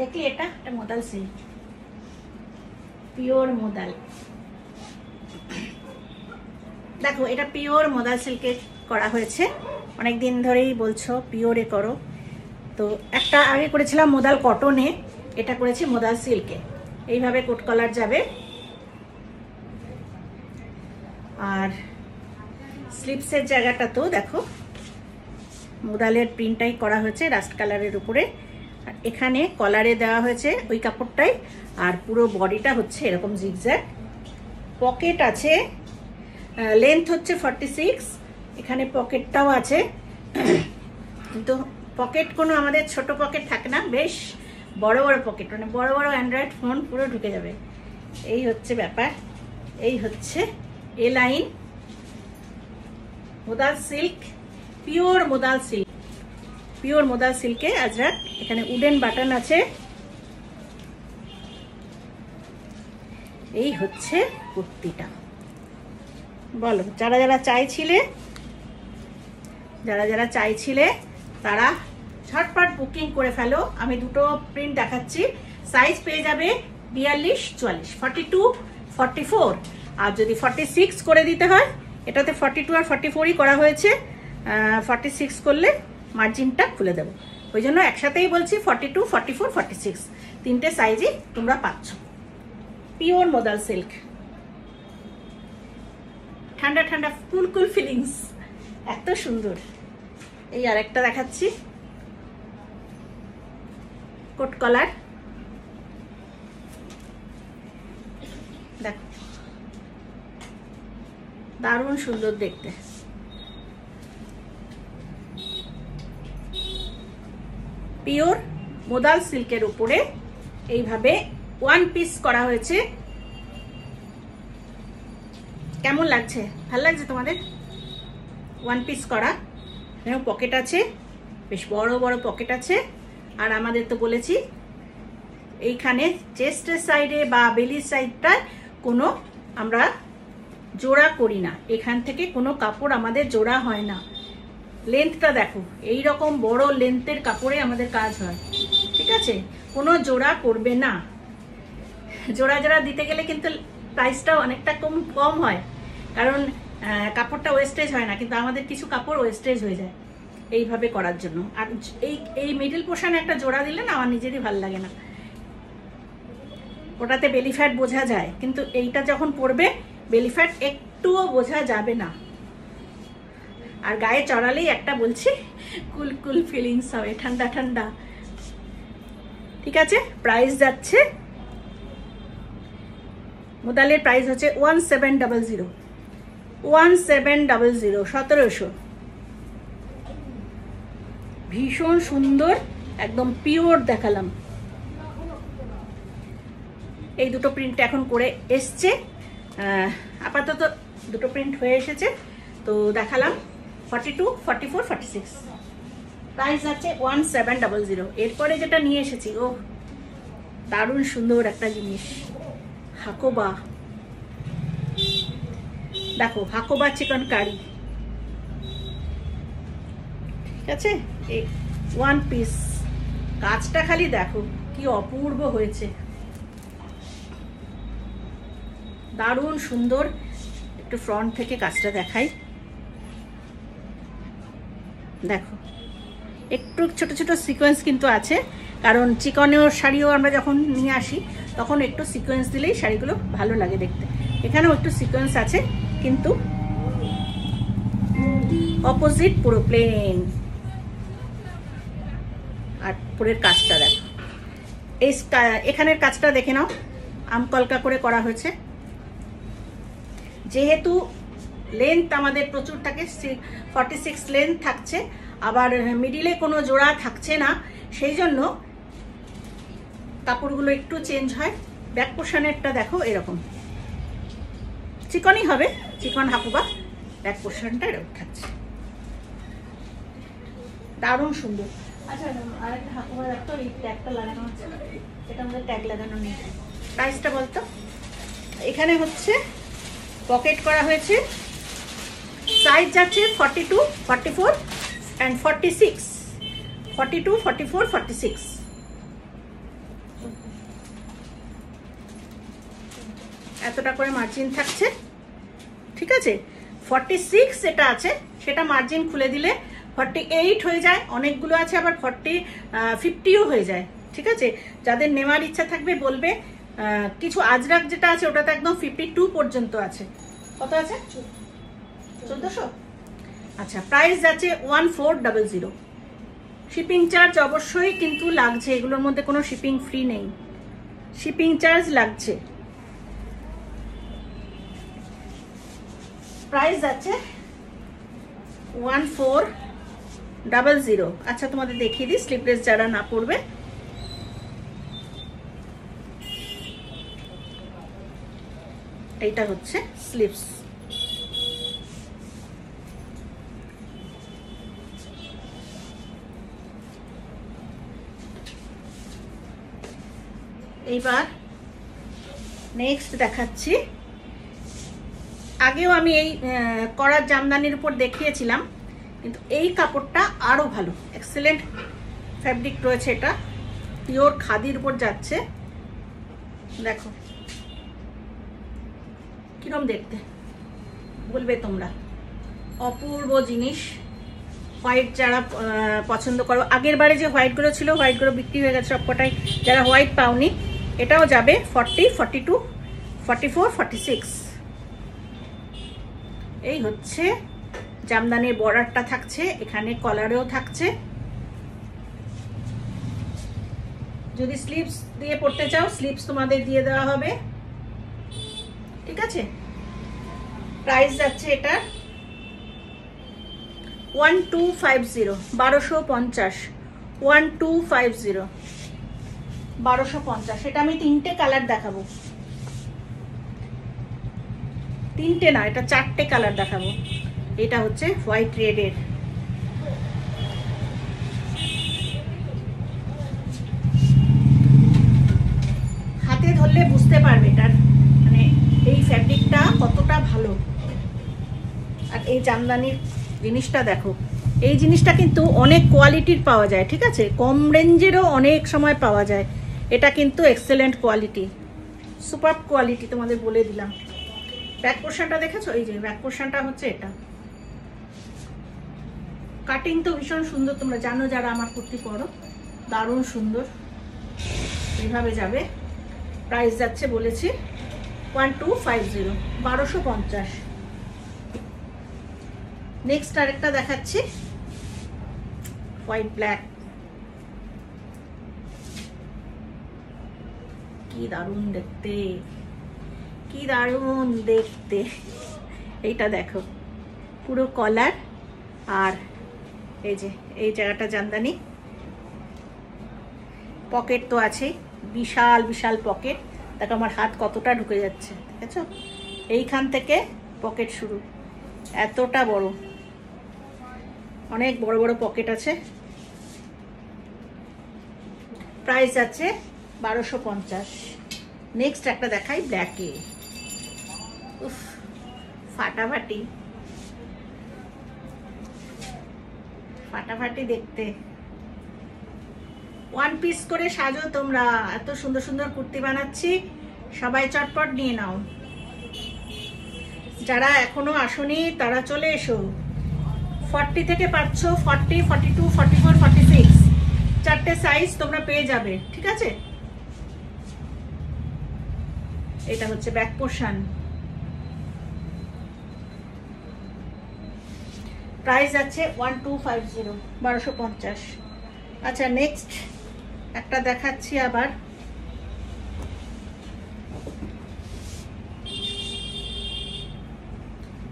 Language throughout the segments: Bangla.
দেখলি এটা মোদাল সিল্ক, পিওর মোদাল। দেখো এটা পিওর মোদাল সিল্কে করা হয়েছে। অনেক দিন ধরেই বলছো পিওরে করো, তো একটা আগে করেছিলাম মোদাল কটনে, এটা করেছি মোদাল সিল্কে। এইভাবে কোট কলার যাবে। আর স্লিপসের জায়গাটা তো দেখো মোদালের প্রিন্টটাই করা হয়েছে রাস্ট কালারের উপরে। আর এখানে কলারে দেওয়া হয়েছে ওই কাপড়টাই, আর পুরো বডিটা হচ্ছে এরকম জিগজ্যাগ। পকেট আছে, লেন্থ হচ্ছে 46, এখানে পকেটটাও আছে, কিন্তু পকেট কোনো আমাদের ছোট পকেট থাকে না, বেশ বড় বড় পকেট, মানে বড় বড় অ্যান্ড্রয়েড ফোন পুরো ঢুকে যাবে। এই হচ্ছে ব্যাপার। এই হচ্ছে A line modal silk, pure modal silk, pure modal সিল্কে আজরাক। এখানে উডেন বাটন আছে। এই হচ্ছে কুর্তিটা। বলো, যারা যারা চাইছিলে তারা ঝটপট বুকিং করে ফেলো। আমি দুটো প্রিন্ট দেখাচ্ছি, সাইজ পেয়ে যাবে 42, 44, 42, 44। আর যদি 46 করে দিতে হয়, এটাতে 42 আর 44ই করা হয়েছে, 46 করলে মার্জিনটা খুলে দেবো। ওই জন্য একসাথেই বলছি 42, 44, 46 তিনটে সাইজই তোমরা পাচ্ছ। পিওর মোদাল সিল্ক, ঠান্ডা ঠান্ডা কুল কুল ফিলিংস, এত সুন্দর। এই আরেকটা দেখাচ্ছি, কোট কলার। দেখো দারুণ সুন্দর দেখতে। পিওর মোদাল সিল্কের উপরে এইভাবে ওয়ান পিস করা হয়েছে। কেমন লাগছে? ভালো লাগছে তোমাদের? ওয়ান পিস করা, পকেট আছে, বেশ বড় বড় পকেট আছে। আর আমাদের তো বলেছি এইখানে চেস্টের সাইডে বা বেলির সাইডটায় কোনো আমরা জোড়া করি না, এখান থেকে কোনো কাপড় আমাদের জোড়া হয় না। লেন্থটা দেখো, এই রকম বড় লেন্থের কাপড়ে আমাদের কাজ হয়, ঠিক আছে? কোনো জোড়া করবে না। জোড়া জোড়া দিতে গেলে কিন্তু প্রাইসটাও অনেকটা কম হয়, কারণ কাপড়টা ওয়েস্টেজ হয় না, কিন্তু আমাদের কিছু কাপড় ওয়েস্টেজ হয়ে যায় এইভাবে করার জন্য। আর এই মিডল পোর্শনে একটা জোড়া দিলে না আমার নিজেরই ভালো লাগে না, ওটাতে বেলি ফ্যাট বোঝা যায়, কিন্তু এইটা যখন পরবে বেলি ফ্যাট একটুও বোঝা যাবে না। আর গায়ে চড়ালেই একটা বলছি কুল কুল ফিলিংস হবে, ঠান্ডা ঠান্ডা। ঠিক আছে, প্রাইস যাচ্ছে, মোদালের প্রাইস হচ্ছে 1700, 1700, ভীষণ সুন্দর, একদম পিওর দেখালাম। এই দুটো প্রিন্ট এখন করে এসছে, আপাতত দুটো প্রিন্ট হয়ে এসেছে, তো দেখালাম 42, 44, 46। প্রাইস আছে 1700। এরপরে যেটা নিয়ে এসেছি, ও দারুণ সুন্দর একটা জিনিস, হাকোবা। দেখো হাকোবা চিকেন কারি, ঠিক আছে? এই ওয়ান পিস, কাজটা খালি দেখো কি অপূর্ব হয়েছে, দারুণ সুন্দর। একটু ফ্রন্ট থেকে কাজটা দেখাই, দেখো একটু ছোট ছোট সিকোয়েন্স কিন্তু আছে, কারণ চিকনের শাড়িও আমরা যখন নিয়ে আসি তখন একটু সিকোয়েন্স দিলেই শাড়িগুলো ভালো লাগে দেখতে। এখানেও একটু সিকোয়েন্স আছে, কিন্তু অপোজিট পুরো প্লেন। আর পুরের কাজটা দেখো, এই এখানের কাজটা দেখে নাও, আমকলকা করে করা হয়েছে। যেহেতু লেন্থ আমাদের প্রচুর থাকে, 46 লেন্থ থাকছে, আবার মিডিলে কোনো জোড়া থাকছে না, সেই জন্য কাপড়গুলো একটু চেঞ্জ হয়। ব্যাক পোর্শনেরটা দেখো এরকম চিকনই হবে, চিকন হাকুবা, ব্যাক পোর্শনটা এরকম থাকছে, দারুণ সুন্দর। আচ্ছা, আরেকটা হাকুবা দেখো, এই ট্যাগটা লাগানো হচ্ছে, এটা আমাদের ট্যাগ লাগানো নেই। প্রাইসটা বলতো? এখানে হচ্ছে পকেট করা হয়েছে, সাইজ যাচ্ছে 42, 44 and 46, 42, 44, 46। এতটা করে মার্জিন থাকছে, ঠিক আছে। 46 যেটা আছে সেটা মার্জিন খুলে দিলে 48 হয়ে যায়, অনেকগুলো আছে আবার 50ও হয়ে যায়, ঠিক আছে। যাদের নেওয়ার ইচ্ছা থাকবে বলবে। কিছু আজরাক যেটা আছে ওটা তো একদম 52 পর্যন্ত আছে। কত আছে? 1400। আচ্ছা, প্রাইস যাচ্ছে 1400। শিপিং চার্জ অবশ্যই কিন্তু লাগছে, এগুলোর মধ্যে কোনো শিপিং ফ্রি নেই, শিপিং চার্জ লাগছে। প্রাইস যাচ্ছে 1400। আচ্ছা, তোমাদের দেখিয়ে দিই স্লিপলেস যারা না পরবে। এইটা হচ্ছে স্লিপস। এইবার নেক্সট দেখাচ্ছি। আগেও আমি এই করার জামদানির উপর দেখিয়েছিলাম, কিন্তু এই কাপড়টা আরো ভালো, এক্সেলেন্ট ফ্যাব্রিক রয়েছে, এটা পিওর খাদির উপর যাচ্ছে। দেখো কিরম দেখতে, বলবে তোমরা, অপূর্ব জিনিস। হোয়াইট যারা পছন্দ করো, আগের বারে যে হোয়াইটগুলো ছিল হোয়াইটগুলো বিক্রি হয়ে গেছে সবকটাই, যারা হোয়াইট পাওনি এটাও যাবে 40, 42, 44, 46। এই হচ্ছে জামদানির বর্ডারটা থাকছে, এখানে কলারেও থাকছে। যদি স্লিভস দিয়ে পড়তে চাও স্লিভস তোমাদের দিয়ে দেওয়া হবে, ঠিক আছে। প্রাইস যাচ্ছে এটা 1250, 1250, 1250, 1250। এটা আমি 3টে কালার দেখাবো, 3টে না, এটা 4টে কালার দেখাবো। এটা হচ্ছে হোয়াইট রেডের, হাতে ধরলে বুঝতে পারবে এটার মানে এই ফ্যাব্রিকটা কতটা ভালো। আর এই জামদানির জিনিসটা দেখো, এই জিনিসটা কিন্তু অনেক কোয়ালিটির পাওয়া যায়, ঠিক আছে, কম রেঞ্জেরও অনেক সময় পাওয়া যায়। এটা কিন্তু এক্সেলেন্ট কোয়ালিটি, সুপার কোয়ালিটি, তোমাদের বলে দিলাম। ব্যাক পোর্শনটা দেখেছো? এই যে ব্যাক পোর্শনটা হচ্ছে এটা। কাটিং তো ভীষণ সুন্দর, তোমরা জানো যারা আমার কুর্তি পরো, দারুণ সুন্দর, এইভাবে যাবে। প্রাইস যাচ্ছে বলেছি 1250, 1250। নেক্সট আরেকটা দেখাচ্ছি, হোয়াইট ব্ল্যাক, কি দারুণ দেখতে, কি দারুণ দেখতে। এইটা দেখো, পুরো কলার, আর এই যে এই জায়গাটা জামদানি, পকেট তো আছে, বিশাল বিশাল পকেট। দেখো আমার হাত কতটা ঢুকে যাচ্ছে, দেখেছো? এইখান থেকে পকেট শুরু, এতটা বড়, অনেক বড় বড় পকেট আছে। প্রাইস আছে 1250। নেক্সট একটা দেখাই ব্ল্যাকে, উফ ফাটাফাটি, ফাটাফাটি দেখতে। ওয়ান পিস করে সাজো তোমরা, এত সুন্দর সুন্দর কুর্তি বানাচ্ছি, সবাই চটপট নিয়ে নাও। যারা এখনো আসোনি তারা চলে এসো। 40 থেকে পাচ্ছ, 40, 42, 44, 46, 4টে সাইজ তোমরা পেয়ে যাবে, ঠিক আছে। এটা হচ্ছে ব্যাক পোর্শন। প্রাইস আছে 1250, 1250। আচ্ছা, নেক্সট একটা দেখাচ্ছি আবার,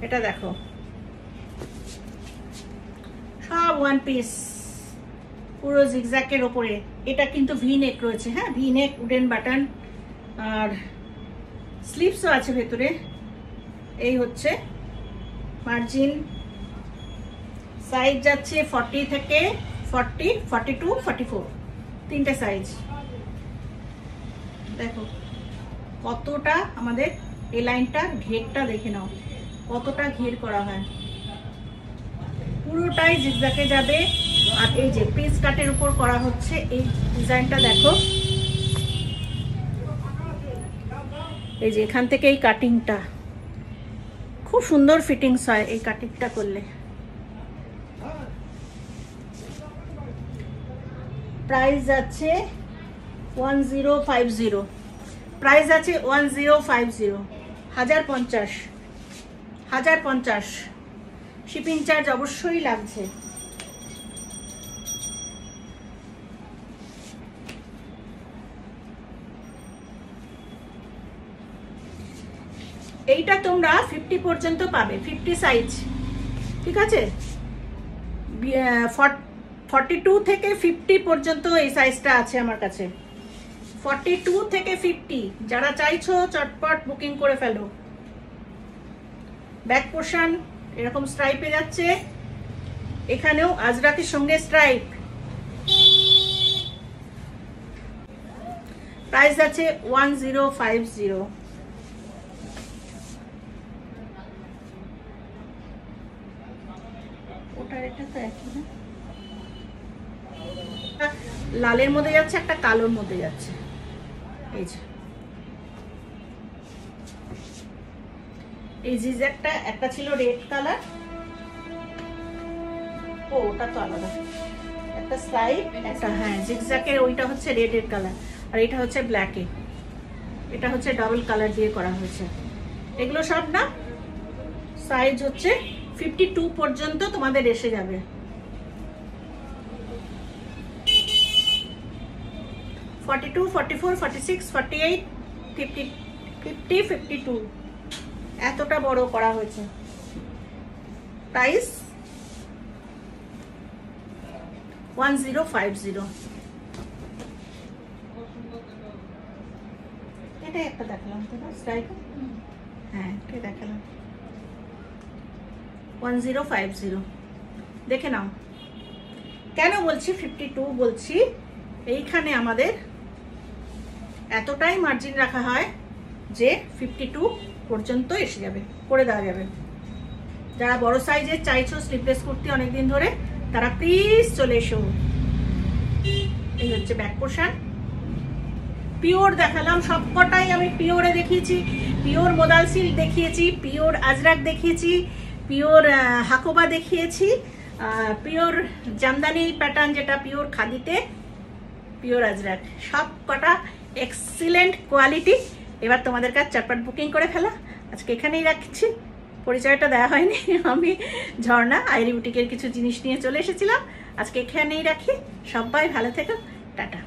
এটা দেখো, সব ওয়ান পিস, পুরো জিগজ্যাকের ওপরে। এটা কিন্তু ভি নেক রয়েছে, হ্যাঁ, ভি নেক, উডেন বাটন, আর স্লিভসও আছে ভেতরে। এই হচ্ছে মার্জিন। সাইজ যাচ্ছে 40 থেকে 40, 42, 44, 3টে সাইজ। দেখো কতটা আমাদের এই লাইনটা, ঘেরটা দেখে নাও কতটা ঘের করা হয়, পুরোটাই জিগজ্যাগে যাবে। আর এই যে পিস কাটের উপর করা হচ্ছে এই ডিজাইনটা, দেখো এই যে এখান থেকে এই কাটিংটা খুব সুন্দর ফিটিংস হয় এই কাটিংটা করলে। প্রাইস আছে 1050, প্রাইস আছে 1050, 1050, শিপিং চার্জ অবশ্যই লাগছে। এইটা তোমরা 50 পর্যন্ত পাবে, 50 সাইজ, ঠিক আছে? 42 থেকে 50 পর্যন্ত এই সাইজটা আছে আমার কাছে। 42 থেকে 50 যারা চাইছো চটপট বুকিং করে ফেলো। ব্যাক পোর্শন এরকম স্ট্রাইপে যাচ্ছে, এখানেও আজরাকের সঙ্গে স্ট্রাইপ। প্রাইস আছে 1050। ওটার এটা তো একই না, লালের মধ্যে যাচ্ছে, একটা কালোর মধ্যে যাচ্ছে। এই যে এই জিগজ্যাগটা একটা ছিল রেড কালার, ও ওটা তো আলাদা, একটা স্ট্রাইপ একটা, হ্যাঁ জিগজ্যাগের ওইটা হচ্ছে রেডের কালার আর এটা হচ্ছে ব্ল্যাকে, এটা হচ্ছে ডাবল কালার দিয়ে করা হয়েছে। এগুলো সব না সাইজ হচ্ছে 52 পর্যন্ত তোমাদের এসে যাবে। ফর্টি 44, 46, 48, 50, 52 এতটা বড় করা হয়েছে। প্রাইস 1050। এটা একটা দেখালাম তো না স্ট্রাইপ, হ্যাঁ এটা দেখালাম 1050, দেখে নাও। কেন বলছি 52 বলছি, এইখানে আমাদের এতটাই মার্জিন রাখা হয় যে 52 পর্যন্ত এসে যাবে, করে দেওয়া যাবে। যারা বড় সাইজের চাইছো স্লিভলেস কুর্তি অনেকদিন ধরে, তারা প্লিজ চলে এসো। এই হচ্ছে ব্যাক পোর্শন। পিওর দেখালাম, সবকটাই আমি পিওরে দেখিয়েছি, পিওর মোদাল সিল্ক দেখিয়েছি, পিওর আজরাক দেখিয়েছি, পিওর হাকোবা দেখিয়েছি, পিওর জামদানি প্যাটার্ন যেটা পিওর খাদিতে, পিওর আজরাক, সব কটা এক্সিলেন্ট কোয়ালিটি। এবার তোমাদের কাছে চটপট বুকিং করে ফেলা। আজকে এখানেই রাখছি, পরিচয়টা দেওয়া হয়নি, আমি ঝর্ণা আইরি বুটিকের কিছু জিনিস নিয়ে চলে এসেছিলাম। আজকে এখানেই রাখি, সবাই ভালো থেকো, টাটা।